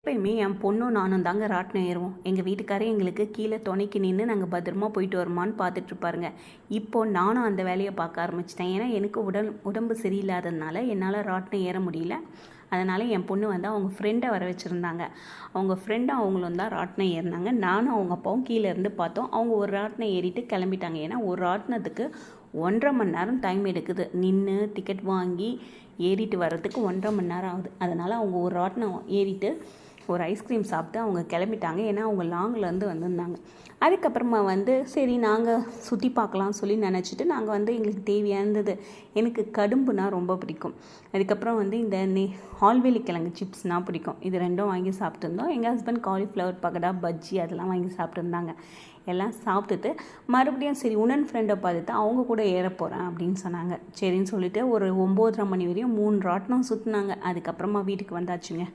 எப்பயுமே என் பொண்ணும் நானும் தாங்க ராட்டினம் ஏறுவோம். எங்கள் வீட்டுக்காரே எங்களுக்கு கீழே துணைக்கு நின்று நாங்கள் பத்திரமா போயிட்டு வருமான்னு பார்த்துட்ருப்பாருங்க. இப்போது நானும் அந்த வேலையை பார்க்க ஆரம்பிச்சிட்டேன். ஏன்னா எனக்கு உடம்பு சரியில்லாததுனால என்னால் ராட்டினம் ஏற முடியல. அதனால் என் பொண்ணு வந்து அவங்க ஃப்ரெண்டை வர வச்சுருந்தாங்க. அவங்க ஃப்ரெண்டும் அவங்களும் தான் ராட்டினம் ஏறினாங்க. நானும் அவங்க அப்பாவும் கீழே இருந்து பார்த்தோம். அவங்க ஒரு ராட்டினம் ஏறிட்டு கிளம்பிட்டாங்க. ஏன்னா ஒரு ராட்டினத்துக்கு 1.5 மணி நேரம் டைம் எடுக்குது. நின்று டிக்கெட் வாங்கி ஏறிட்டு வர்றதுக்கு 1.5 மணி நேரம் ஆகுது. அதனால் அவங்க ஒரு ராட்டினம் ஏறிட்டு ஒரு ஐஸ்கிரீம் சாப்பிட்டு அவங்க கிளம்பிட்டாங்க. ஏன்னா அவங்க லாங்லேருந்து வந்திருந்தாங்க. அதுக்கப்புறமா வந்து சரி நாங்கள் சுற்றி பார்க்கலாம்னு சொல்லி நினச்சிட்டு நாங்கள் வந்து எங்களுக்கு தேவையானது, எனக்கு கடும்புனா ரொம்ப பிடிக்கும். அதுக்கப்புறம் வந்து இந்த ஆல்வேலி கிழங்கு சிப்ஸ்னால் பிடிக்கும். இது ரெண்டும் வாங்கி சாப்பிட்டுருந்தோம். எங்கள் ஹஸ்பண்ட் காலிஃப்ளவர் பக்கோடா, பஜ்ஜி அதெல்லாம் வாங்கி சாப்பிட்டுருந்தாங்க. எல்லாம் சாப்பிட்டுட்டு மறுபடியும் சரி உடன் ஃப்ரெண்டை பார்த்துட்டு அவங்க கூட ஏற போகிறேன் அப்படின்னு சொன்னாங்க. சரின்னு சொல்லிவிட்டு ஒரு 9:30 மணி வரையும் 3 ராட்டினம் சுற்றினாங்க. அதுக்கப்புறமா வீட்டுக்கு வந்தாச்சுங்க.